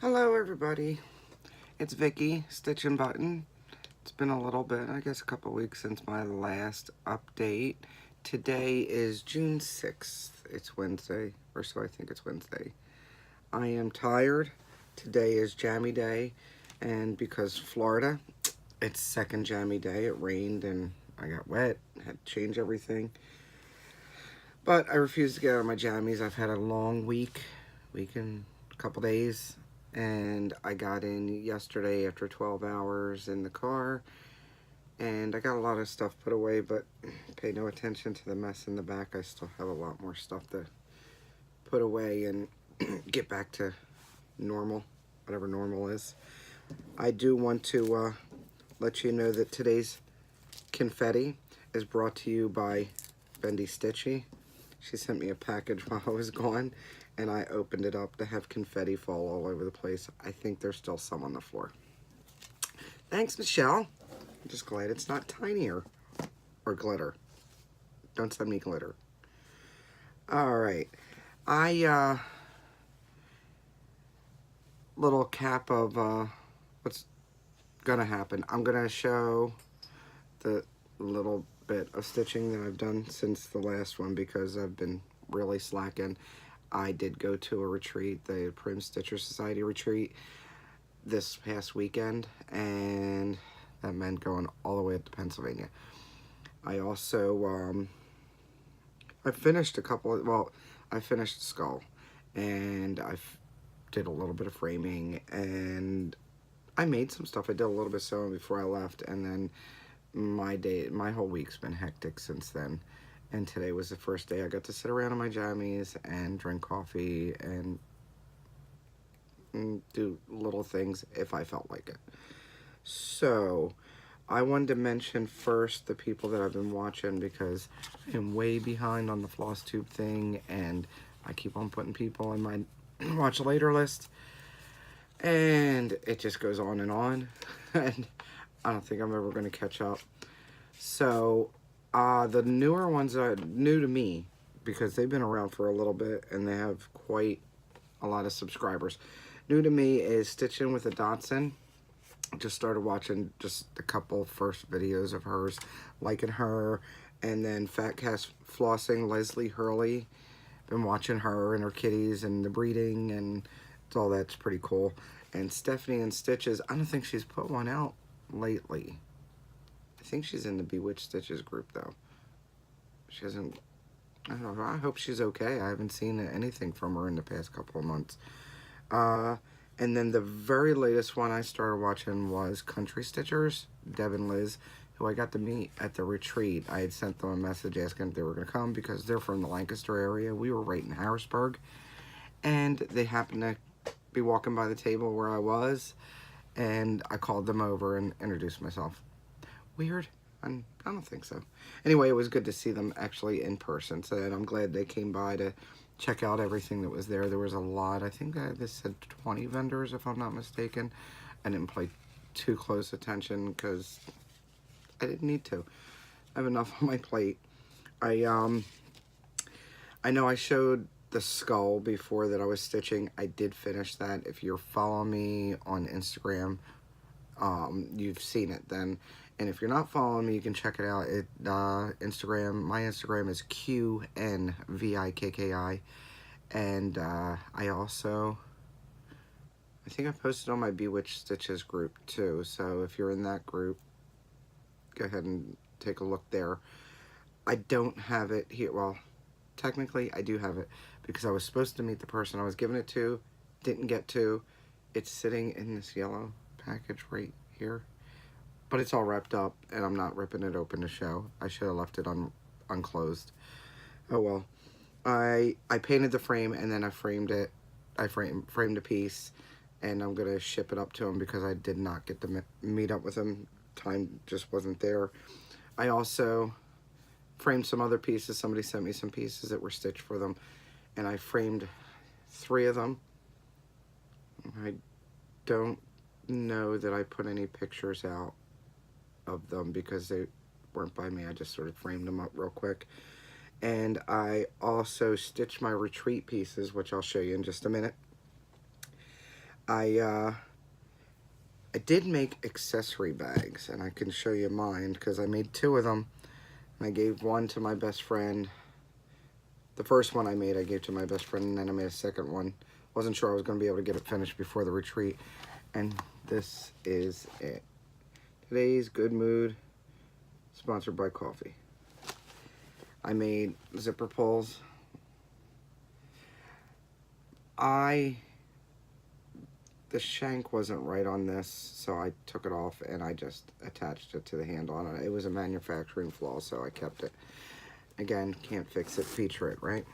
Hello everybody, it's Vicky, StitchNButton. It's been a little bit, I guess a couple weeks since my last update. Today is June 6th, it's Wednesday, or so I think it's Wednesday. I am tired. Today is jammy day, and because Florida, it's second jammy day. It rained and I got wet, had to change everything. But I refuse to get out of my jammies. I've had a long week and a couple days. And I got in yesterday after 12 hours in the car, and I got a lot of stuff put away, but pay no attention to the mess in the back. I still have a lot more stuff to put away and get back to normal, whatever normal is. I do want to let you know that today's confetti is brought to you by BendyStitchy. She sent me a package while I was gone, and I opened it up to have confetti fall all over the place. I think there's still some on the floor. Thanks, Michelle. I'm just glad it's not tinier or glitter. Don't send me glitter. All right. Little cap of what's gonna happen. I'm gonna show the little bit of stitching that I've done since the last one because I've been really slacking. I did go to a retreat, the Prim Stitcher Society retreat, this past weekend, and that meant going all the way up to Pennsylvania. I also, I finished a couple of, well, I finished Skull, and I did a little bit of framing, and I made some stuff. I did a little bit of sewing before I left, and then my whole week's been hectic since then. And today was the first day I got to sit around in my jammies and drink coffee and do little things if I felt like it. So I wanted to mention first the people that I've been watching because I'm way behind on the Flosstube thing, and I keep on putting people on my watch later list, and it just goes on, and I don't think I'm ever going to catch up. So the newer ones are new to me because they've been around for a little bit and they have quite a lot of subscribers. New to me is Stitchin with a Dachshund. Just started watching just a couple first videos of hers, liking her. And then Phat Phlossing, Lesley, Hurley. Been watching her and her kitties and the breeding, and all that's pretty cool. And Stephany In Stitches, I don't think she's put one out lately. I think she's in the Bewitched Stitches group though. She hasn't, I don't know, I hope she's okay. I haven't seen anything from her in the past couple of months. And then the very latest one I started watching was Country Stitchers, Deb and Liz, who I got to meet at the retreat. I had sent them a message asking if they were going to come because they're from the Lancaster area. We were right in Harrisburg, and they happened to be walking by the table where I was, and I called them over and introduced myself. Weird? I don't think so. Anyway, it was good to see them actually in person, so I'm glad they came by to check out everything that was there. There was a lot. I think this said 20 vendors, if I'm not mistaken. I didn't pay too close attention because I didn't need to. I have enough on my plate. I know I showed the skull before that I was stitching. I did finish that. If you're following me on Instagram, you've seen it then. And if you're not following me, you can check it out. Instagram, my Instagram is QNVIKKI. And I think I posted on my Bewitched Stitches group too. So if you're in that group, go ahead and take a look there. I don't have it here. Well, technically I do have it because I was supposed to meet the person I was giving it to, didn't get to. It's sitting in this yellow package right here. But it's all wrapped up, and I'm not ripping it open to show. I should have left it unclosed. Oh well. I painted the frame, and then I framed it. I framed a piece, and I'm going to ship it up to him because I did not get to meet up with him. Time just wasn't there. I also framed some other pieces. Somebody sent me some pieces that were stitched for them, and I framed 3 of them. I don't know that I put any pictures out of them because they weren't by me. I just sort of framed them up real quick. And I also stitched my retreat pieces, which I'll show you in just a minute. I did make accessory bags, and I can show you mine because I made 2 of them. And I gave one to my best friend. The first one I made, I gave to my best friend, and then I made a second one. Wasn't sure I was going to be able to get it finished before the retreat. And this is it. Today's Good Mood, sponsored by coffee. I made zipper pulls. The shank wasn't right on this, so I took it off and I just attached it to the handle. And it was a manufacturing flaw, so I kept it. Again, can't fix it, feature it, right?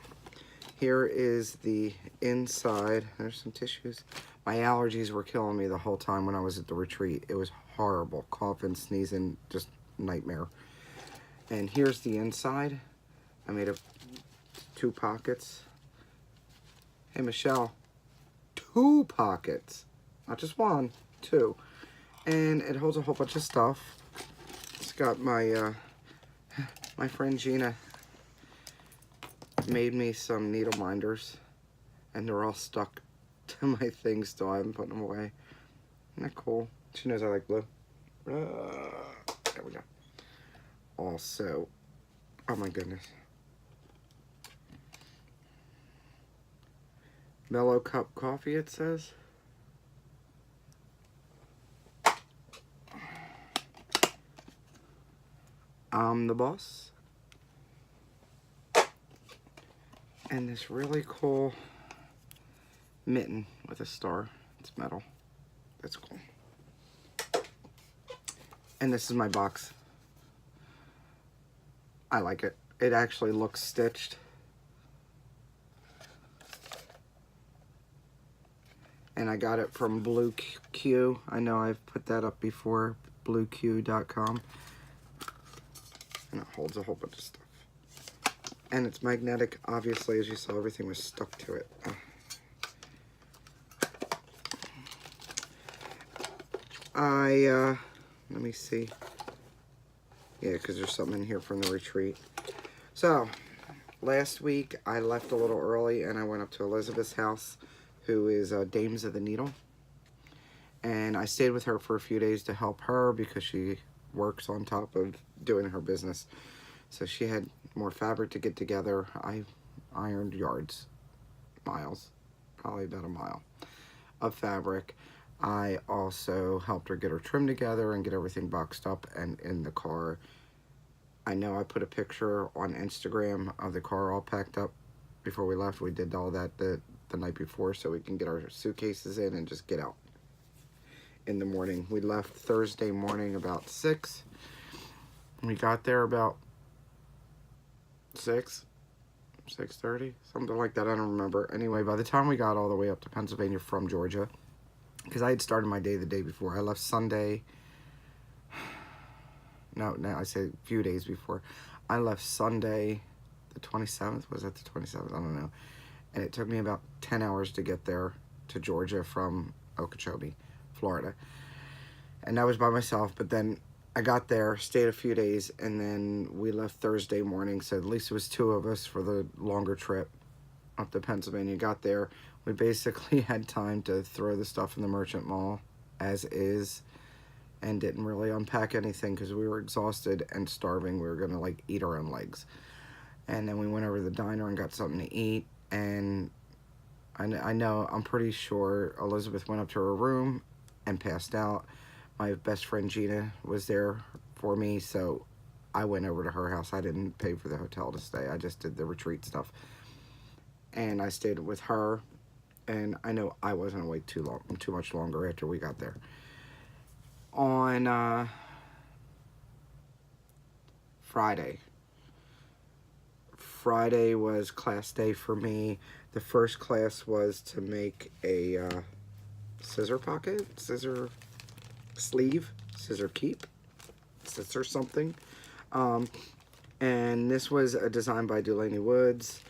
Here is the inside. There's some tissues. My allergies were killing me the whole time when I was at the retreat. It was horrible. Coughing, sneezing, just nightmare. And here's the inside. I made 2 pockets. Hey, Michelle. 2 pockets. Not just 1, 2. And it holds a whole bunch of stuff. It's got my, my friend Gina made me some needle minders. And they're all stuck to my things still. I haven't put them away. Isn't that cool? She knows I like blue. There we go. Also, oh my goodness. Mellow Cup Coffee, it says. I'm the boss. And this really cool mitten with a star. It's metal. That's cool. And this is my box. I like it. It actually looks stitched. And I got it from Blue Q. I know I've put that up before, blueq.com. And it holds a whole bunch of stuff. And it's magnetic. Obviously, as you saw, everything was stuck to it. Let me see. Yeah, because there's something in here from the retreat. So, last week I left a little early and I went up to Elizabeth's house, who is Dames of the Needle. And I stayed with her for a few days to help her because she works on top of doing her business. So she had more fabric to get together. I ironed miles, probably about a mile of fabric. I also helped her get her trim together and get everything boxed up and in the car. I know I put a picture on Instagram of the car all packed up before we left. We did all that the night before so we can get our suitcases in and just get out in the morning. We left Thursday morning about 6. We got there about 6:30, something like that. I don't remember. Anyway, by the time we got all the way up to Pennsylvania from Georgia, because I had started my day the day before. I left Sunday. No, I say a few days before. I left Sunday, the 27th. Was that the 27th? I don't know. And it took me about 10 hours to get there to Georgia from Okeechobee, Florida. And I was by myself, but then I got there, stayed a few days, and then we left Thursday morning. So at least it was 2 of us for the longer trip up to Pennsylvania. Got there. We basically had time to throw the stuff in the Merchant Mall as is and didn't really unpack anything because we were exhausted and starving. We were going to like eat our own legs. And then we went over to the diner and got something to eat. And I'm pretty sure Elizabeth went up to her room and passed out. My best friend Gina was there for me, so I went over to her house. I didn't pay for the hotel to stay. I just did the retreat stuff. And I stayed with her. And I know I wasn't awake too much longer after we got there. On Friday was class day for me. The first class was to make a scissor pocket, scissor sleeve, scissor keep, scissor something. And this was a design by Delaney Woods,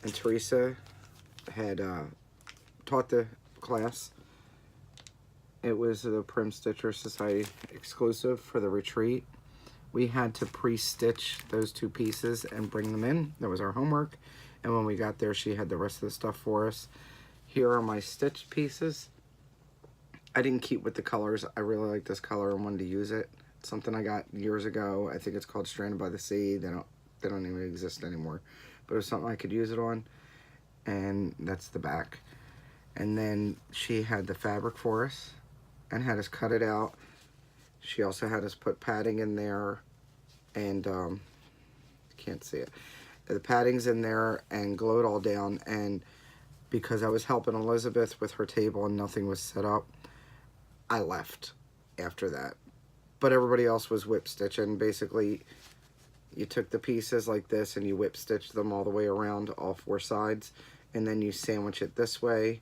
and Teresa had taught the class. It was the Prim Stitcher Society exclusive for the retreat. We had to pre-stitch those 2 pieces and bring them in. That was our homework. And when we got there, she had the rest of the stuff for us. Here are my stitched pieces. I didn't keep with the colors. I really like this color and wanted to use it. It's something I got years ago. I think it's called Stranded by the Sea. They don't even exist anymore. But it was something I could use it on. And that's the back. And then she had the fabric for us and had us cut it out. She also had us put padding in there, and can't see it. The padding's in there and glue it all down. And because I was helping Elizabeth with her table and nothing was set up, I left after that. But everybody else was whip stitching. Basically, you took the pieces like this and you whip stitched them all the way around all four sides, and then you sandwich it this way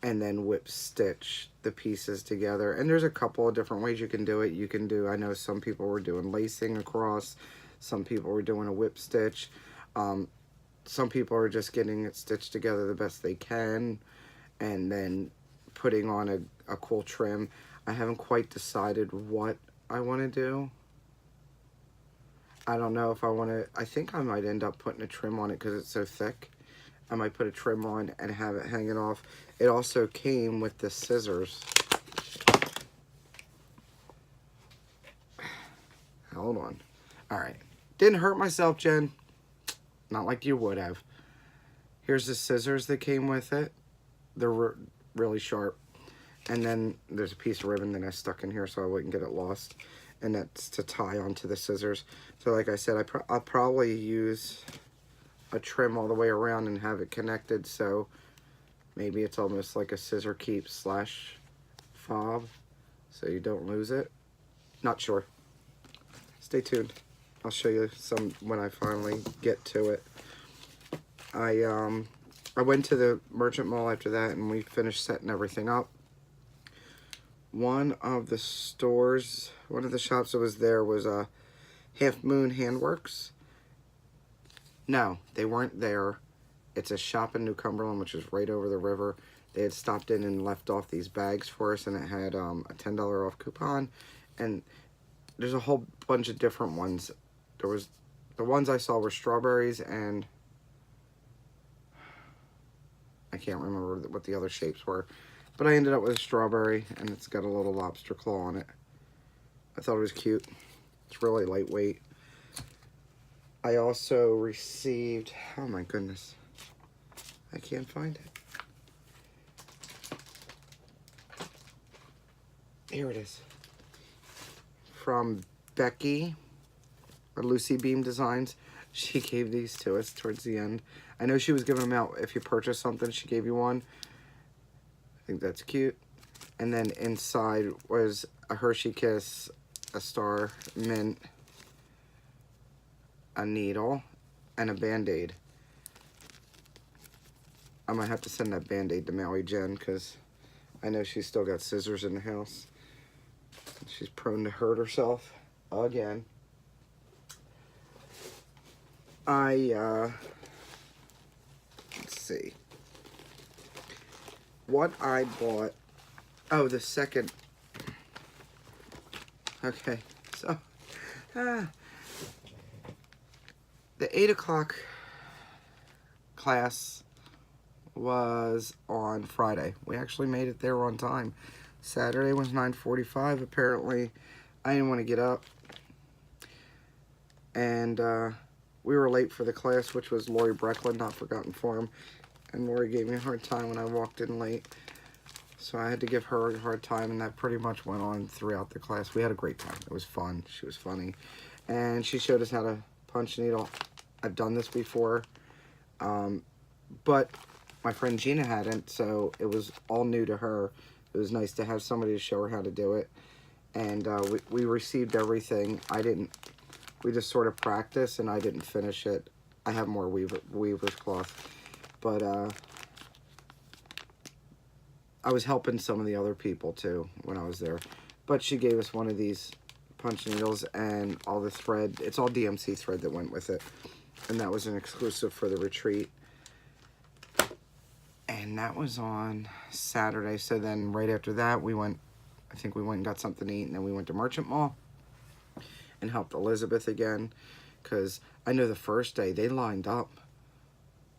and then whip stitch the pieces together. And there's a couple of different ways you can do it. You can do, I know some people were doing lacing across, some people were doing a whip stitch, some people are just getting it stitched together the best they can and then putting on a cool trim. I haven't quite decided what I want to do. I don't know if I want to, I think I might end up putting a trim on it because it's so thick. I might put a trim on and have it hanging off. It also came with the scissors. Hold on. All right. Didn't hurt myself, Jen. Not like you would have. Here's the scissors that came with it. They're really sharp. And then there's a piece of ribbon that I stuck in here so I wouldn't get it lost. And that's to tie onto the scissors. So like I said, I'll probably use a trim all the way around and have it connected, so maybe it's almost like a scissor keep slash fob, so you don't lose it. Not sure. Stay tuned. I'll show you some when I finally get to it. I went to the Merchant Mall after that and we finished setting everything up. One of the stores, one of the shops that was there was a Half Moon Handworks. No, they weren't there. It's a shop in New Cumberland, which is right over the river. They had stopped in and left off these bags for us, and it had a $10 off coupon. And there's a whole bunch of different ones. There was, the ones I saw were strawberries, and I can't remember what the other shapes were. But I ended up with a strawberry, and it's got a little lobster claw on it. I thought it was cute. It's really lightweight. I also received, oh my goodness, I can't find it. Here it is. From Becky, or Lucy Beam Designs. She gave these to us towards the end. I know she was giving them out if you purchase something, she gave you one. I think that's cute. And then inside was a Hershey Kiss, a Star Mint, a needle, and a Band-Aid. I might have to send that Band-Aid to Maui Jen because I know she's still got scissors in the house. She's prone to hurt herself again. Let's see. What I bought, oh, the second, okay, so, the 8 o'clock class was on Friday. We actually made it there on time. Saturday was 9:45. Apparently, I didn't want to get up. And we were late for the class, which was Lori Brecklin, Not Forgotten Farm. And Lori gave me a hard time when I walked in late. So I had to give her a hard time, and that pretty much went on throughout the class. We had a great time. It was fun. She was funny. And she showed us how to punch a needle. I've done this before, but my friend Gina hadn't, so it was all new to her. It was nice to have somebody to show her how to do it. And we received everything. We just sort of practiced, and I didn't finish it. I have more weaver's cloth. But I was helping some of the other people, too, when I was there. But she gave us one of these punch needles and all the thread. It's all DMC thread that went with it. And that was an exclusive for the retreat. And that was on Saturday. So then right after that, I think we went and got something to eat. And then we went to Merchant Mall and helped Elizabeth again. Because I know the first day they lined up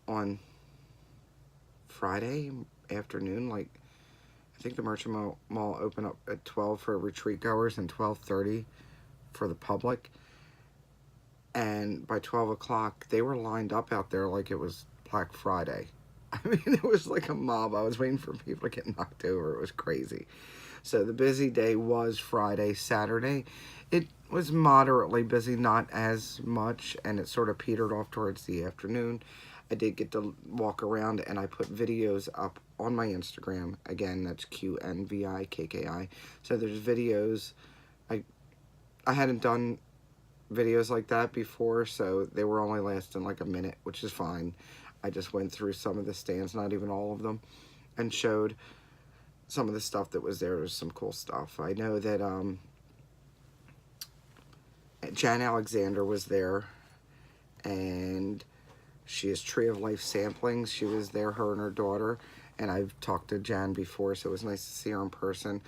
on Friday afternoon. Like, I think the Merchant Mall opened up at 12 for retreat goers and 12:30 for the public. And by 12 o'clock, they were lined up out there like it was Black Friday. I mean, it was like a mob. I was waiting for people to get knocked over. It was crazy. So the busy day was Friday. Saturday, it was moderately busy, not as much, and it sort of petered off towards the afternoon. I did get to walk around, and I put videos up on my Instagram. Again, that's QNVIKKI. So there's videos. I hadn't done videos like that before, so they were only lasting like a minute, which is fine. I just went through some of the stands, not even all of them, and showed some of the stuff that was there. There's some cool stuff. I know that Jan Alexander was there, and she is Tree of Life Samplings. She was there, her and her daughter, and I've talked to Jan before, so it was nice to see her in person.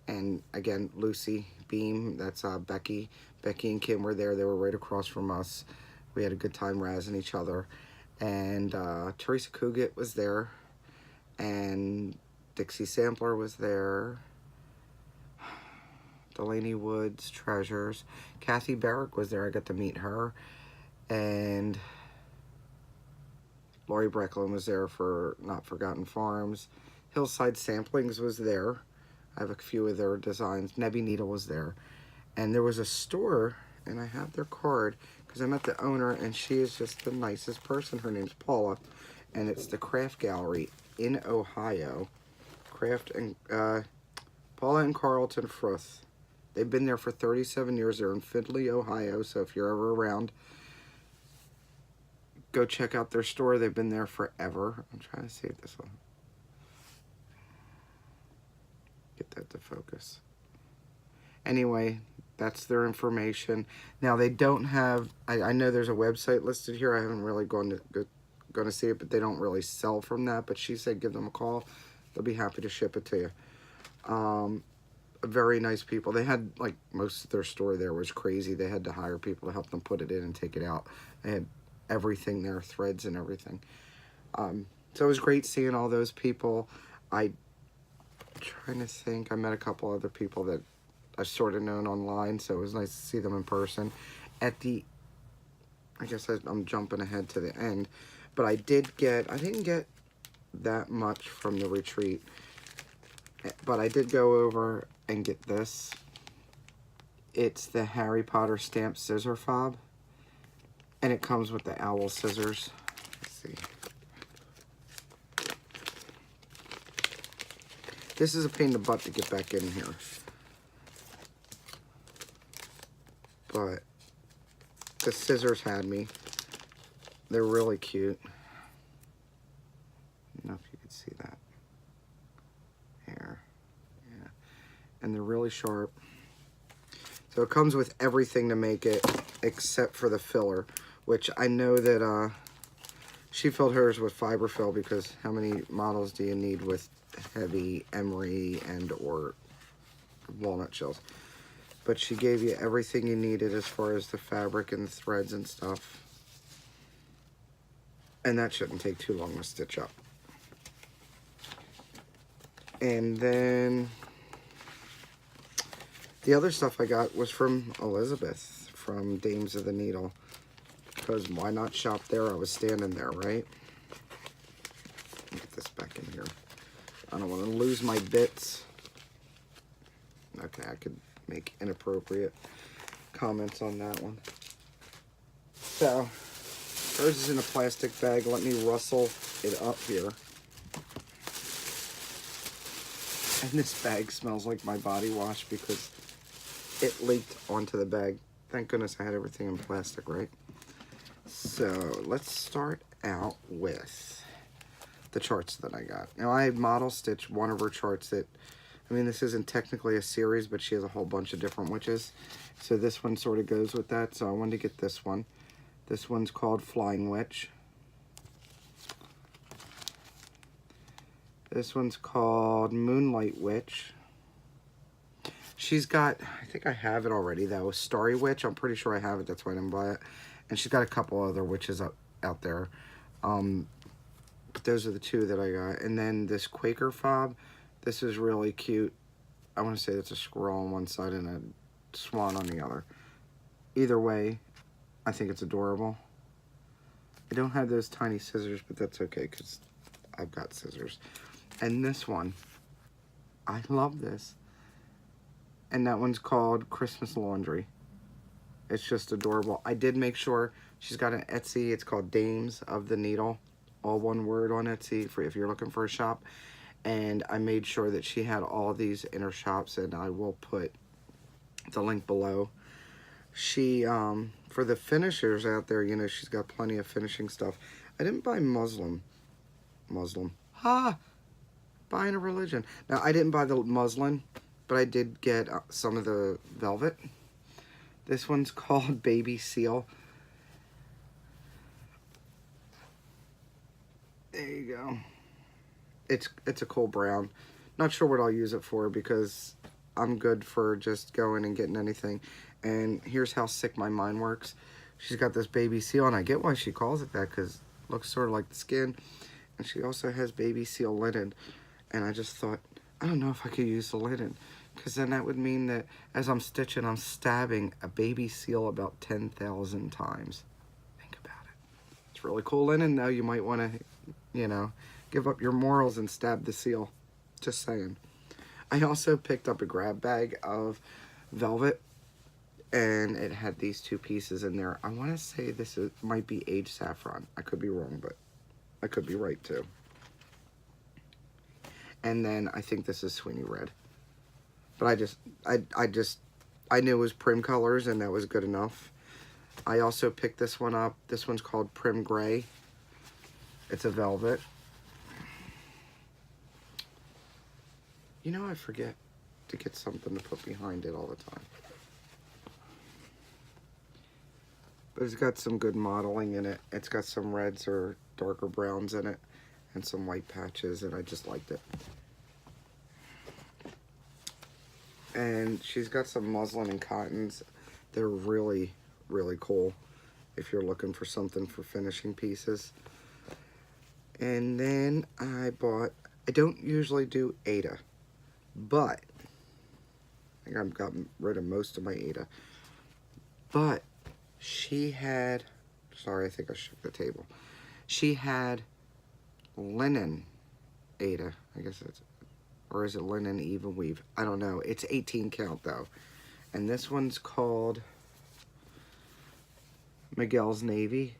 And again, Lucy Beam, that's Becky. Becky and Kim were there. They were right across from us. We had a good time razzing each other. And Teresa Cugat was there. And Dixie Sampler was there. Delaney Woods, Treasures. Kathy Barrick was there. I got to meet her. And Lori Brecklin was there for Not Forgotten Farms. Hillside Samplings was there. I have a few of their designs. Nebby Needle was there. And there was a store, and I have their card, because I met the owner, and she is just the nicest person. Her name's Paula, and it's the Craft Gallery in Ohio. Paula and Carlton Frith. They've been there for 37 years. They're in Findlay, Ohio, so if you're ever around, go check out their store. They've been there forever. I'm trying to see if this will get that to focus. Anyway, that's their information. Now, they don't have, I know there's a website listed here. I haven't really gone to see it, but they don't really sell from that. But she said give them a call. They'll be happy to ship it to you. Very nice people. They had, like, most of their store there was crazy. They had to hire people to help them put it in and take it out. They had everything there, threads and everything. So it was great seeing all those people. I'm trying to think. I met a couple other people that I've sort of known online, so it was nice to see them in person. I guess I'm jumping ahead to the end, but I didn't get that much from the retreat, but I did go over and get this. It's the Harry Potter stamp scissor fob, and it comes with the owl scissors. Let's see. This is a pain in the butt to get back in here, but the scissors had me. They're really cute. I don't know if you can see that. Here. Yeah. And they're really sharp. So it comes with everything to make it except for the filler, which I know that she filled hers with fiber fill, because how many models do you need with heavy emery and or walnut shells? But she gave you everything you needed as far as the fabric and the threads and stuff. And that shouldn't take too long to stitch up. And then the other stuff I got was from Elizabeth, from Dames of the Needle. Because why not shop there? I was standing there, right? Get this back in here. I don't want to lose my bits. Okay, I could make inappropriate comments on that one. So, hers is in a plastic bag. Let me rustle it up here. And this bag smells like my body wash because it leaked onto the bag. Thank goodness I had everything in plastic, right? So, let's start out with the charts that I got. Now, I model stitched one of her charts that, I mean, this isn't technically a series, but she has a whole bunch of different witches. So this one sort of goes with that. So I wanted to get this one. This one's called Flying Witch. This one's called Moonlight Witch. She's got, I think I have it already though, Starry Witch. I'm pretty sure I have it. That's why I didn't buy it. And she's got a couple other witches out there. But those are the two that I got. And then this Quaker fob, This is really cute. I want to say it's a squirrel on one side and a swan on the other. Either way, I think it's adorable. I don't have those tiny scissors, but that's okay because I've got scissors. And this one, I love this. And that one's called Christmas Laundry. It's just adorable. I did make sure she's got an Etsy. It's called Dames of the Needle. All one word on Etsy for if you're looking for a shop. And I made sure that she had all these in her shops, and I will put the link below. She, for the finishers out there, you know, she's got plenty of finishing stuff. I didn't buy Muslim. Buying a religion. Now, I didn't buy the muslin, but I did get some of the velvet. This one's called Baby Seal. There you go. It's a cool brown. Not sure what I'll use it for because I'm good for just going and getting anything. And here's how sick my mind works. She's got this baby seal, and I get why she calls it that because it looks sort of like the skin. And she also has baby seal linen. And I just thought, I don't know if I could use the linen because then that would mean that as I'm stitching, I'm stabbing a baby seal about 10,000 times. Think about it. It's really cool linen, though. You might want to, you know, give up your morals and stab the seal. Just saying. I also picked up a grab bag of velvet, and it had these two pieces in there. I want to say this might be aged saffron. I could be wrong, but I could be right too. And then I think this is Sweeney Red. But I knew it was Prim colors, and that was good enough. I also picked this one up. This one's called Prim Gray. It's a velvet. You know, I forget to get something to put behind it all the time. But it's got some good modeling in it. It's got some reds or darker browns in it and some white patches, and I just liked it. And she's got some muslin and cottons. They're really, really cool if you're looking for something for finishing pieces. And then I don't usually do Ada, but I think I've gotten rid of most of my Ada. But she had, sorry, I think I shook the table. She had linen Ada, I guess it's, or is it linen even weave? I don't know. It's 18 count though. And this one's called Miguel's Navy.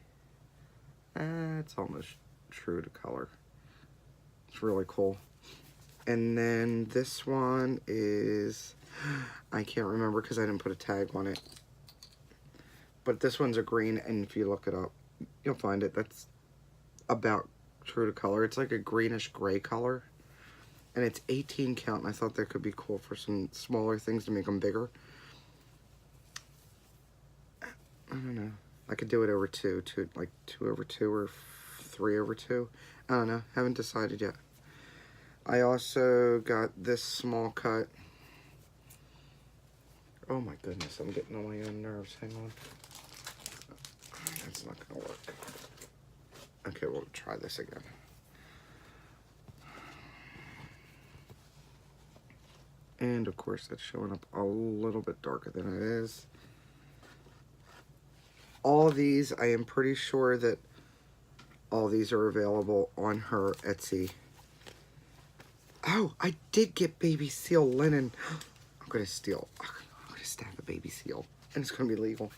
It's almost true to color. It's really cool. And then this one is, I can't remember because I didn't put a tag on it. But this one's a green, and if you look it up, you'll find it. That's about true to color. It's like a greenish gray color. And it's 18 count, and I thought that could be cool for some smaller things to make them bigger. I don't know. I could do it over two, like 2 over 2 or 3 over 2. I don't know. Haven't decided yet. I also got this small cut. Oh my goodness, I'm getting on my own nerves. Hang on. That's not going to work. Okay, we'll try this again. And of course, that's showing up a little bit darker than it is. All these, I am pretty sure that all these are available on her Etsy. Oh, I did get baby seal linen. I'm going to steal. I'm going to stab a baby seal. And it's going to be legal.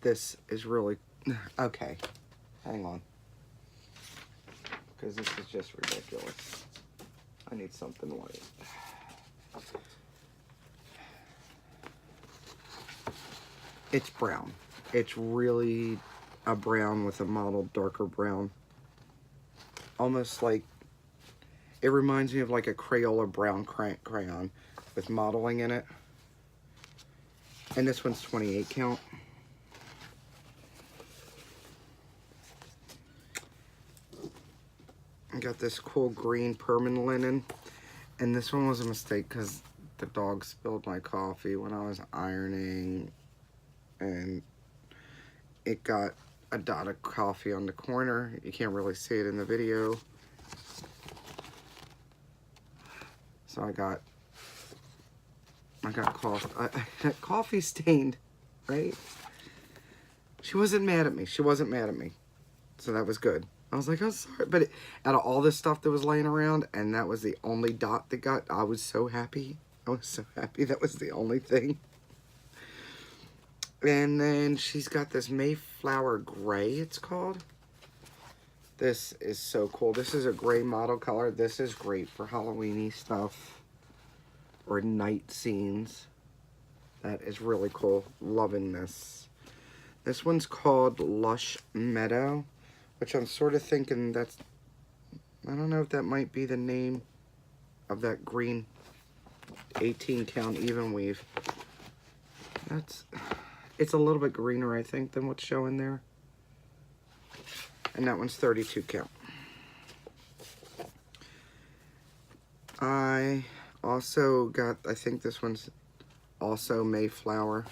This is really... Okay. Hang on. Because this is just ridiculous. I need something white. It's brown. It's really a brown with a mottled darker brown. Almost like, it reminds me of like a Crayola brown crayon with modeling in it. And this one's 28 count. I got this cool green permanent linen. And this one was a mistake because the dog spilled my coffee when I was ironing. And it got a dot of coffee on the corner. You can't really see it in the video. So I got coffee stained, right? She wasn't mad at me. She wasn't mad at me. So that was good. I was like, I'm sorry. But out of all this stuff that was laying around, and that was the only dot that got, I was so happy. I was so happy that was the only thing. And then she's got this Mayflower Gray, it's called. This is so cool. This is a gray model color. This is great for Halloween-y stuff or night scenes. That is really cool. Loving this. This one's called Lush Meadow, which I'm sort of thinking that's, I don't know if that might be the name of that green 18 count even weave. It's a little bit greener, I think, than what's showing there. And that one's 32 count. I also got, I think this one's also Mayflower.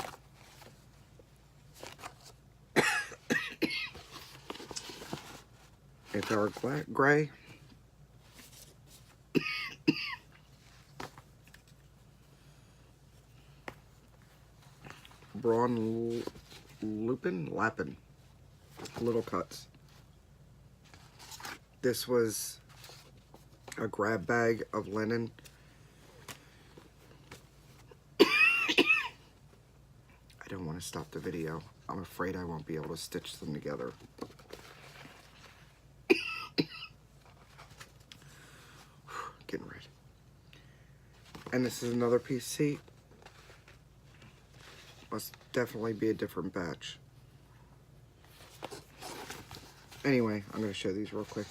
It's our gray. Braun Lappin. Little cuts. This was a grab bag of linen. I don't want to stop the video. I'm afraid I won't be able to stitch them together. Getting red. And this is another piece. See, must definitely be a different batch. Anyway, I'm going to show these real quick.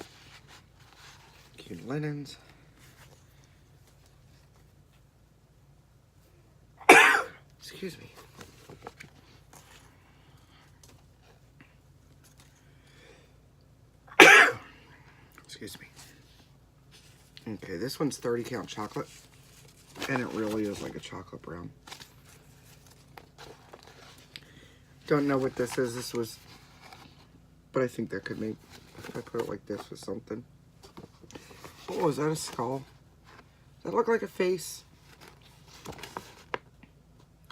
Cute linens. Excuse me. Excuse me. Okay, this one's 30 count chocolate. And it really is like a chocolate brown. Don't know what this is. This was, but I think that could make, if I put it like this with something. Oh, is that a skull? Does that look like a face?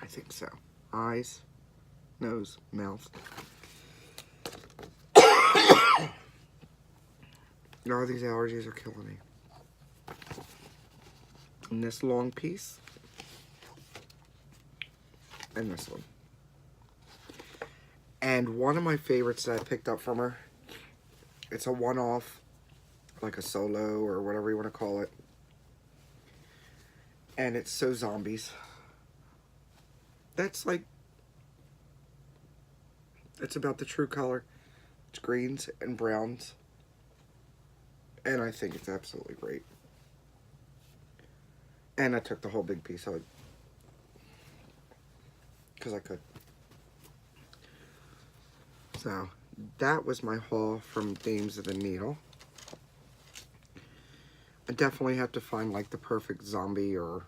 I think so. Eyes, nose, mouth. No, these allergies are killing me. And this long piece. And this one. And one of my favorites that I picked up from her, it's a one-off, like a solo or whatever you want to call it. And it's So Zombies. That's like, it's about the true color. It's greens and browns. And I think it's absolutely great. And I took the whole big piece out because I could. So that was my haul from Dames of the Needle. I definitely have to find like the perfect zombie or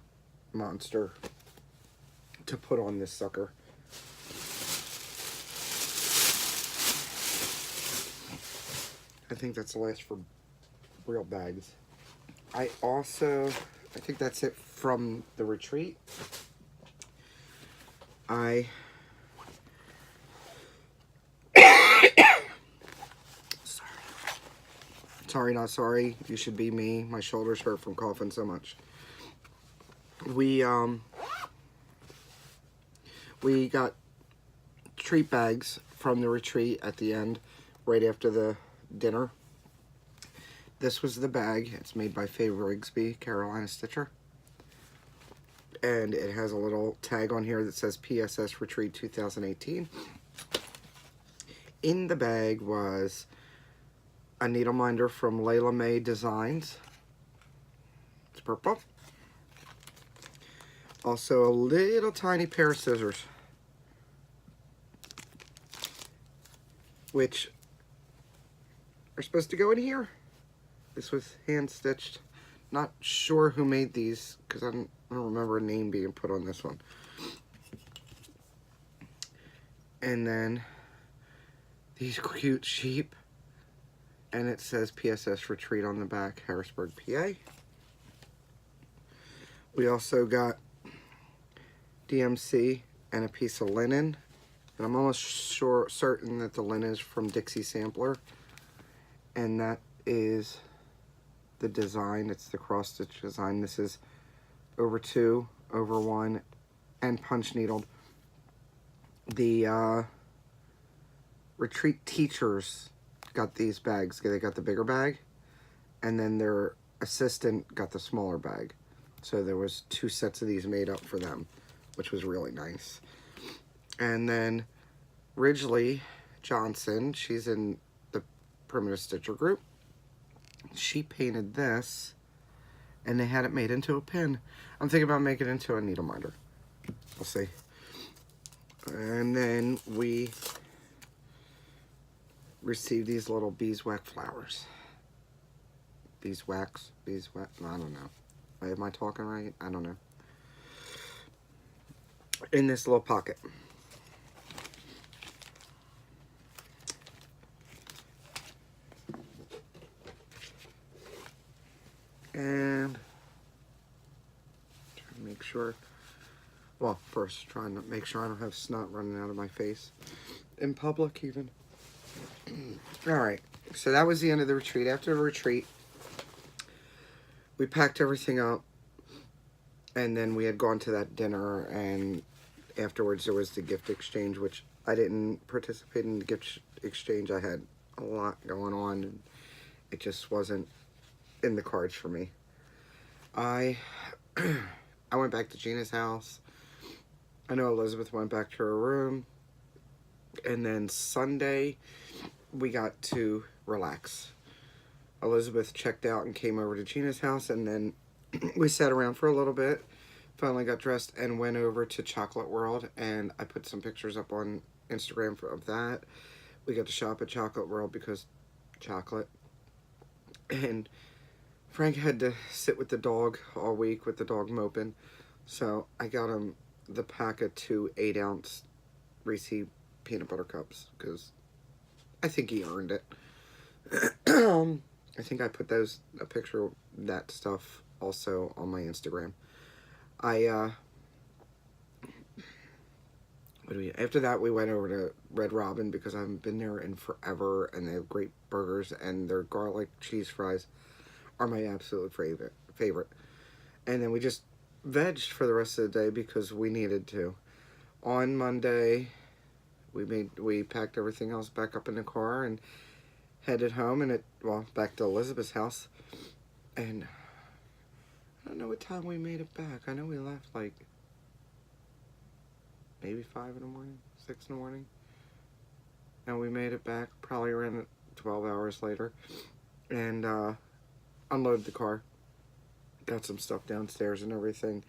monster to put on this sucker. I think that's the last for real bags. I think that's it from the retreat. Sorry, not sorry. You should be me. My shoulders hurt from coughing so much. We got treat bags from the retreat at the end, right after the dinner. This was the bag. It's made by Faye Rigsby, Carolina Stitcher. And it has a little tag on here that says PSS Retreat 2018. In the bag was a needle minder from Layla May Designs. It's purple. Also a little tiny pair of scissors, which are supposed to go in here. This was hand stitched. Not sure who made these because I don't remember a name being put on this one. And then these cute sheep. And it says PSS Retreat on the back, Harrisburg, PA. We also got DMC and a piece of linen. And I'm almost certain that the linen is from Dixie Sampler. And that is the design. It's the cross stitch design. This is over 2, over 1, and punch needled. The retreat teachers got these bags. They got the bigger bag, and then their assistant got the smaller bag. So there was 2 sets of these made up for them, which was really nice. And then Ridgely Johnson, she's in the Primitive Stitcher group. She painted this, and they had it made into a pin. I'm thinking about making it into a needle minder. We'll see. And then we received these little beeswax flowers. Beeswax? Beeswax? I don't know. Am I talking right? I don't know. In this little pocket. And trying to make sure, well, first trying to make sure I don't have snot running out of my face in public even. Alright, so that was the end of the retreat. After the retreat, we packed everything up, and then we had gone to that dinner, and afterwards there was the gift exchange, which I didn't participate in the gift exchange. I had a lot going on, and it just wasn't in the cards for me. I went back to Gina's house. I know Elizabeth went back to her room, and then Sunday we got to relax. Elizabeth checked out and came over to Gina's house, and then we sat around for a little bit, finally got dressed and went over to Chocolate World, and I put some pictures up on Instagram of that. We got to shop at Chocolate World because chocolate. And Frank had to sit with the dog all week with the dog moping, so I got him the pack of 2 8-ounce Reese's peanut butter cups because I think he earned it. I think I put a picture of that stuff also on my Instagram. After that we went over to Red Robin because I haven't been there in forever, and they have great burgers, and their garlic cheese fries are my absolute favorite. And then we just vegged for the rest of the day because we needed to. On Monday, we packed everything else back up in the car and headed home, and back to Elizabeth's house. And I don't know what time we made it back. I know we left like maybe 5 in the morning, 6 in the morning. And we made it back probably around 12 hours later. And unloaded the car. Got some stuff downstairs and everything.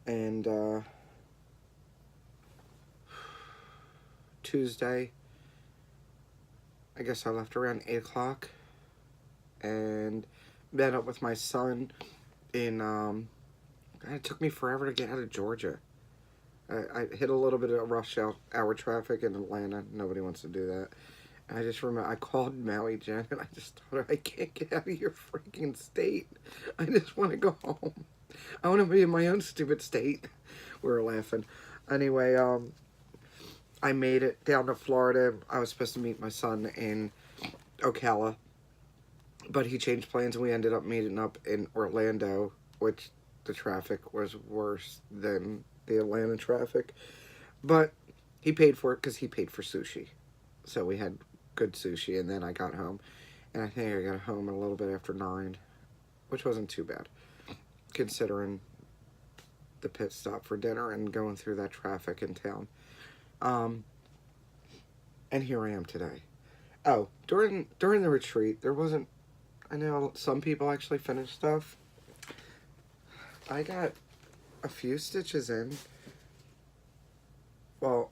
And Tuesday, I guess I left around 8 o'clock. And met up with my son in, it took me forever to get out of Georgia. I hit a little bit of rush hour traffic in Atlanta. Nobody wants to do that. And I just remember I called Maui Jen, and I just told her, I can't get out of your freaking state. I just want to go home. I want to be in my own stupid state. We were laughing. Anyway, I made it down to Florida. I was supposed to meet my son in Ocala, but he changed plans, and we ended up meeting up in Orlando, which the traffic was worse than the Atlanta traffic. But he paid for it because he paid for sushi. So we had good sushi, and then I got home. And I think I got home a little bit after 9, which wasn't too bad, considering the pit stop for dinner and going through that traffic in town. And here I am today. Oh, during the retreat, there wasn't, I know some people actually finished stuff. I got a few stitches in. Well,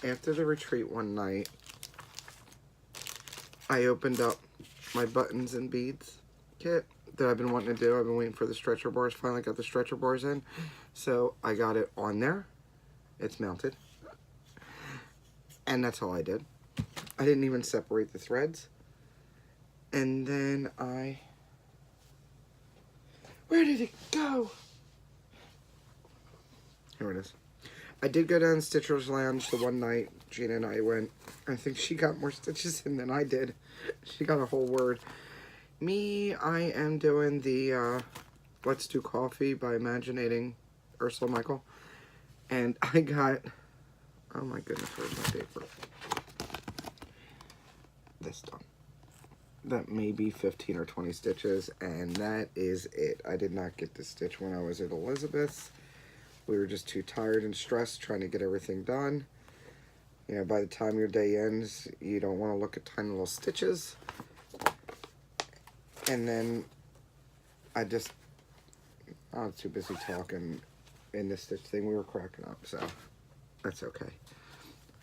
after the retreat one night, I opened up my buttons and beads kit that I've been wanting to do. I've been waiting for the stretcher bars. Finally got the stretcher bars in. So I got it on there. It's mounted. And that's all I did. I didn't even separate the threads. And then where did it go? Here it is. I did go down to Stitcher's Lounge the one night Gina and I went. I think she got more stitches in than I did. She got a whole word. Me, I am doing the Let's Do Coffee by Imaginating Ursula Michael. And I got, oh my goodness, where's my paper? This done. That may be 15 or 20 stitches, and that is it. I did not get to stitch when I was at Elizabeth's. We were just too tired and stressed trying to get everything done. You know, by the time your day ends, you don't want to look at tiny little stitches. And then I was too busy talking in this stitch thing. We were cracking up, so that's okay.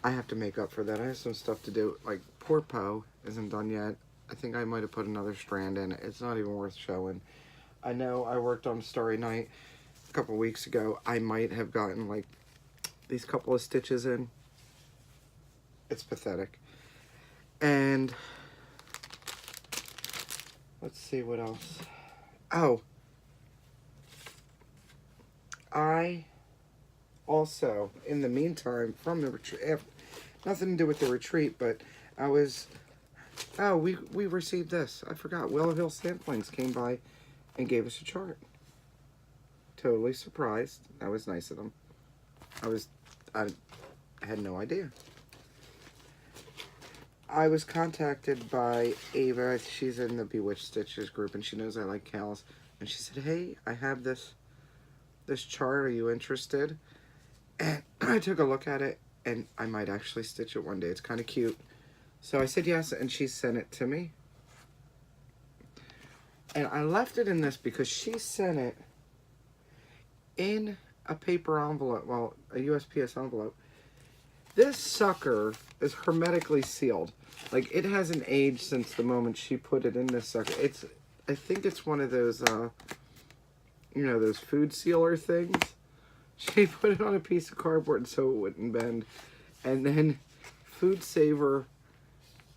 I have to make up for that. I have some stuff to do. Like, poor Poe isn't done yet. I think I might have put another strand in it. It's not even worth showing. I know I worked on Starry Night a couple weeks ago. I might have gotten, like, these couple of stitches in. It's pathetic. And let's see what else. Oh. I also, in the meantime, from the retreat, nothing to do with the retreat, but I was, oh, we received this. I forgot. Willow Hill Samplings came by and gave us a chart. Totally surprised. That was nice of them. I had no idea. I was contacted by Ava. She's in the Bewitched Stitches group, and she knows I like cows. And she said, hey, I have this chart. Are you interested? And I took a look at it, and I might actually stitch it one day. It's kind of cute. So I said yes, and she sent it to me. And I left it in this because she sent it in a paper envelope, well, a USPS envelope. This sucker is hermetically sealed. Like, it hasn't aged since the moment she put it in this sucker. I think it's one of those, you know, those food sealer things. She put it on a piece of cardboard so it wouldn't bend. And then Food Saver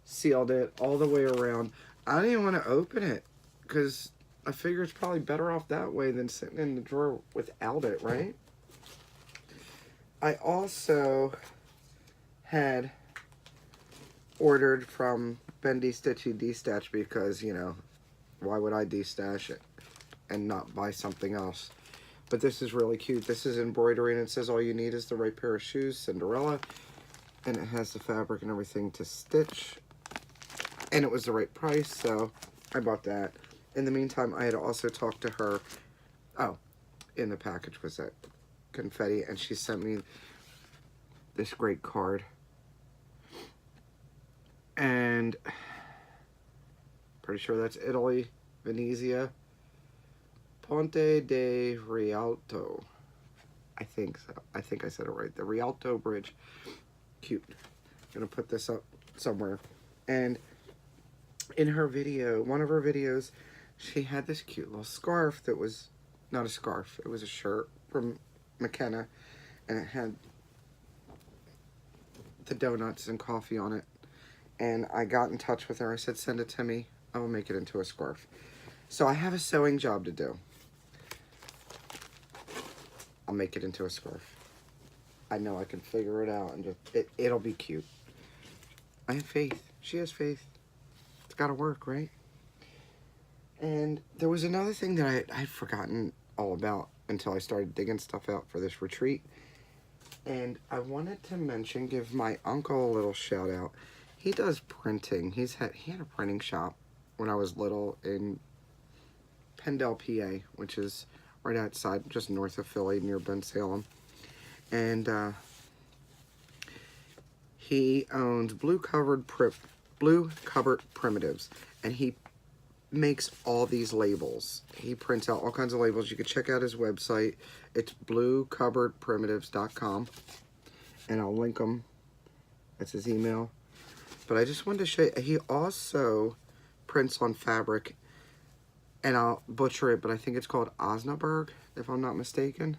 sealed it all the way around. I didn't want to open it because I figure it's probably better off that way than sitting in the drawer without it, right? I also had ordered from BendyStitchy Destash because, you know, why would I destash it and not buy something else? But this is really cute. This is embroidery, and it says all you need is the right pair of shoes, Cinderella. And it has the fabric and everything to stitch. And it was the right price, so I bought that. In the meantime, I had also talked to her. Oh, in the package was that confetti, and she sent me this great card. And pretty sure that's Italy, Venezia. Ponte de Rialto. I think so. I think I said it right. The Rialto Bridge. Cute. I'm gonna put this up somewhere. And in her video, one of her videos, she had this cute little scarf that was not a scarf. It was a shirt from McKenna, and it had the donuts and coffee on it. And I got in touch with her. I said, send it to me. I will make it into a scarf. So I have a sewing job to do. I'll make it into a scarf. I know I can figure it out, and just it'll be cute. I have faith. She has faith. It's got to work, right? And there was another thing that I'd forgotten all about until I started digging stuff out for this retreat. And I wanted to mention, give my uncle a little shout out. He does printing. He had a printing shop when I was little in Pendle, PA, which is right outside, just north of Philly, near Bensalem. And he owns Blue Cupboard Primitives, and he makes all these labels. He prints out all kinds of labels. You can check out his website. It's bluecupboardprimitives.com, and I'll link them. That's his email. But I just wanted to show you, he also prints on fabric, and I'll butcher it, but I think it's called Osnaburg, if I'm not mistaken.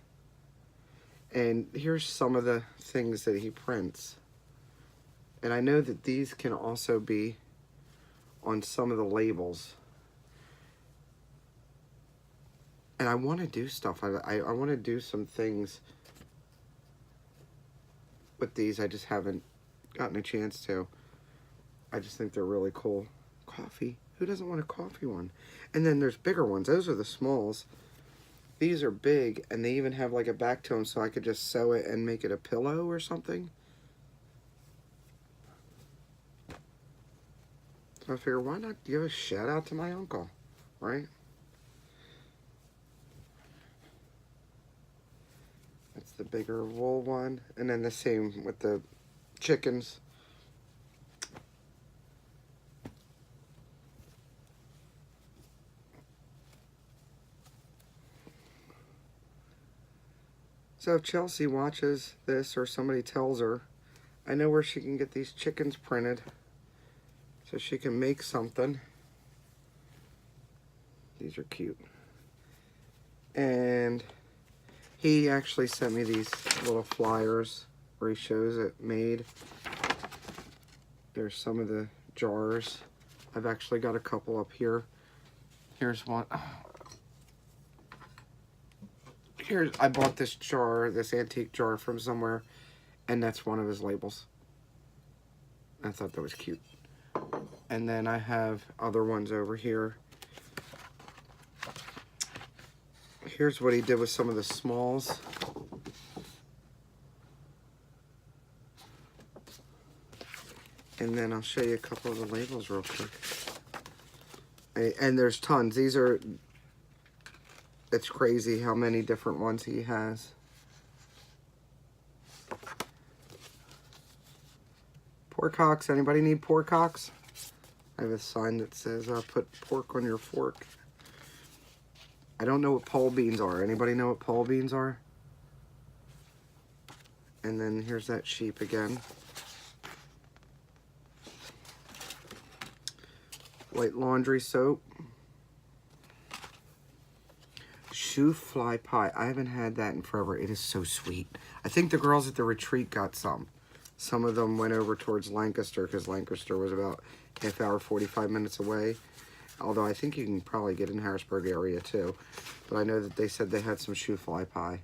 And here's some of the things that he prints. And I know that these can also be on some of the labels. And I want to do stuff. I want to do some things with these. I just haven't gotten a chance to. I just think they're really cool. Coffee. Who doesn't want a coffee one? And then there's bigger ones. Those are the smalls. These are big, and they even have like a back to them, so I could just sew it and make it a pillow or something. So I figure, why not give a shout out to my uncle, right? That's the bigger wool one. And then the same with the chickens. So if Chelsea watches this or somebody tells her, I know where she can get these chickens printed so she can make something. These are cute. And he actually sent me these little flyers where he shows it made. There's some of the jars. I've actually got a couple up here. Here's one. I bought this jar, this antique jar from somewhere, and that's one of his labels. I thought that was cute. And then I have other ones over here. Here's what he did with some of the smalls. And then I'll show you a couple of the labels real quick. And there's tons. These are... It's crazy how many different ones he has. Pork hocks. Anybody need pork hocks? I have a sign that says, put pork on your fork. I don't know what pole beans are. Anybody know what pole beans are? And then here's that sheep again. White laundry soap. Shoe fly pie. I haven't had that in forever. It is so sweet. I think the girls at the retreat got some. Some of them went over towards Lancaster because Lancaster was about half hour, 45 minutes away. Although I think you can probably get in Harrisburg area too. But I know that they said they had some shoe fly pie.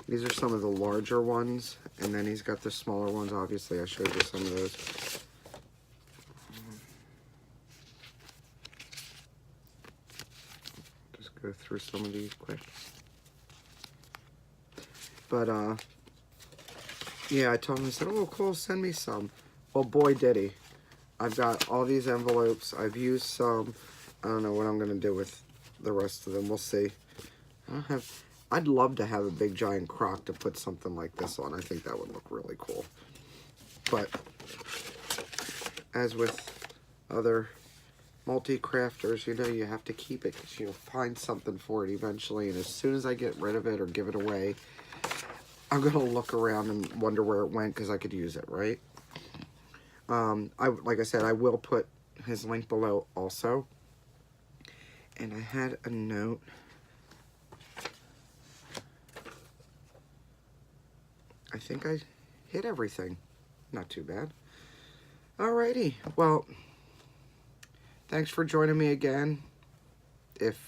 These are some of the larger ones. And then he's got the smaller ones. Obviously, I showed you some of those. Go through some of these quick. But yeah, I told him, I said, oh cool, send me some. Well, boy did he. I've got all these envelopes. I've used some. I don't know what I'm gonna do with the rest of them. We'll see. I'd love to have a big giant crock to put something like this on. I think that would look really cool. But as with other multi-crafters, you know, you have to keep it because you'll find something for it eventually, and as soon as I get rid of it or give it away, I'm gonna look around and wonder where it went because I could use it, right? Like I said, I will put his link below also. And I had a note. I think I hit everything. Not too bad. Alrighty, well, thanks for joining me again. If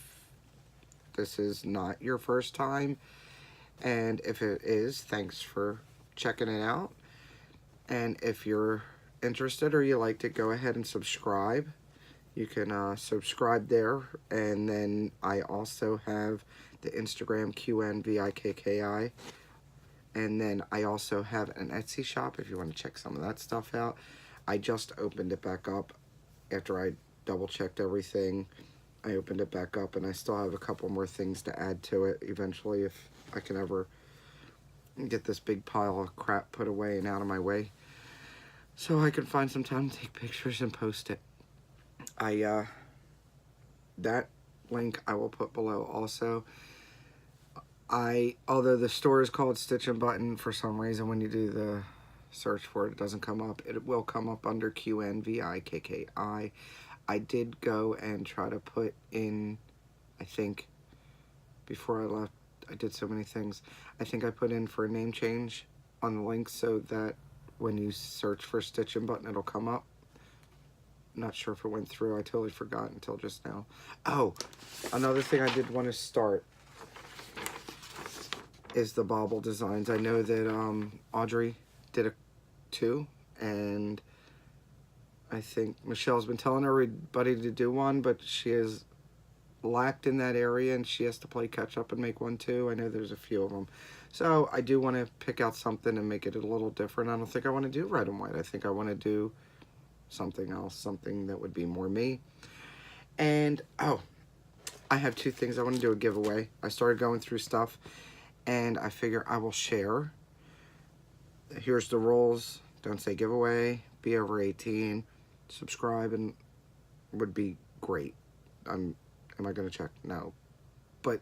this is not your first time, and if it is, thanks for checking it out. And if you're interested or you liked it, go ahead and subscribe. You can subscribe there. And then I also have the Instagram QNVIKKI. And then I also have an Etsy shop if you want to check some of that stuff out. I just opened it back up after I double checked everything. I opened it back up and I still have a couple more things to add to it eventually if I can ever get this big pile of crap put away and out of my way, so I can find some time to take pictures and post it. That link I will put below also. Although the store is called StitchNButton, for some reason when you do the search for it, it doesn't come up. It will come up under QNVIKKI. I did go and try to put in, I think, before I left, I did so many things. I think I put in for a name change on the link so that when you search for StitchNButton, it'll come up. Not sure if it went through. I totally forgot until just now. Oh, another thing I did want to start. is the bauble designs. I know that Audrey did two, and I think Michelle's been telling everybody to do one, but she is lacked in that area, and she has to play catch up and make one too. I know there's a few of them. So I do want to pick out something and make it a little different. I don't think I want to do red and white. I think I want to do something else, something that would be more me. And, oh, I have two things. I want to do a giveaway. I started going through stuff, and I figure I will share. Here's the rules. Don't say giveaway. Be over 18. Subscribe and would be great. Am I going to check? No. But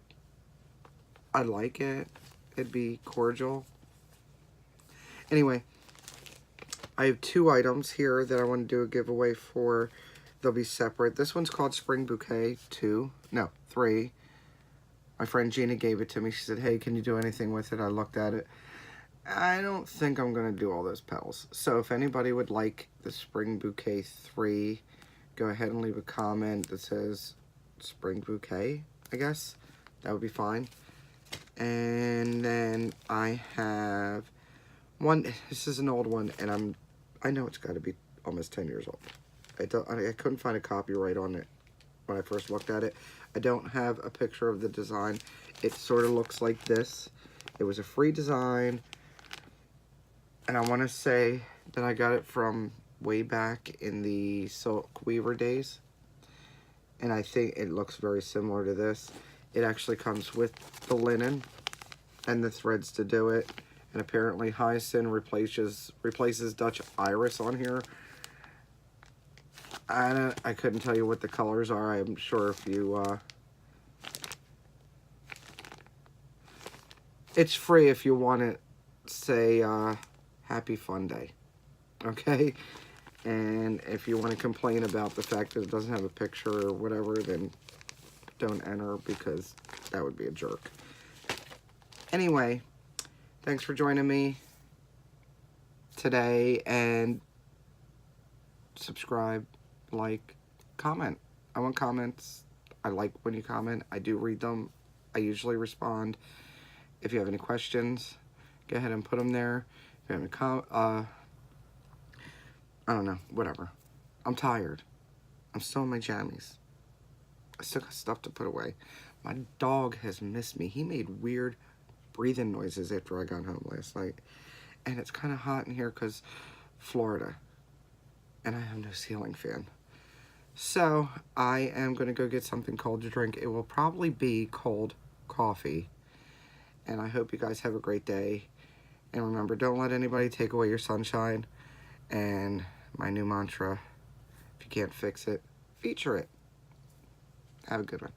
I like it. It'd be cordial. Anyway, I have two items here that I want to do a giveaway for. They'll be separate. This one's called Spring Bouquet 3. My friend Gina gave it to me. She said, hey, can you do anything with it? I looked at it. I don't think I'm going to do all those petals. So if anybody would like the Spring Bouquet 3, go ahead and leave a comment that says Spring Bouquet, I guess. That would be fine. And then I have one. This is an old one, and I know it's got to be almost 10 years old. I couldn't find a copyright on it when I first looked at it. I don't have a picture of the design. It sort of looks like this. It was a free design, and I want to say that I got it from way back in the Silk Weaver days, and I think it looks very similar to this. It actually comes with the linen and the threads to do it, and apparently Hyacinth replaces Dutch Iris on here. I couldn't tell you what the colors are. I'm sure if you it's free if you want to say Happy Fun Day, okay? And if you want to complain about the fact that it doesn't have a picture or whatever, then don't enter, because that would be a jerk. Anyway, thanks for joining me today, and subscribe, like, comment. I want comments. I like when you comment. I do read them. I usually respond. If you have any questions, go ahead and put them there. If you have any I don't know, whatever. I'm tired. I'm still in my jammies. I still got stuff to put away. My dog has missed me. He made weird breathing noises after I got home last night. And it's kind of hot in here because Florida. And I have no ceiling fan. So I am going to go get something cold to drink. It will probably be cold coffee. And I hope you guys have a great day. And remember, don't let anybody take away your sunshine. And my new mantra, if you can't fix it, feature it. Have a good one.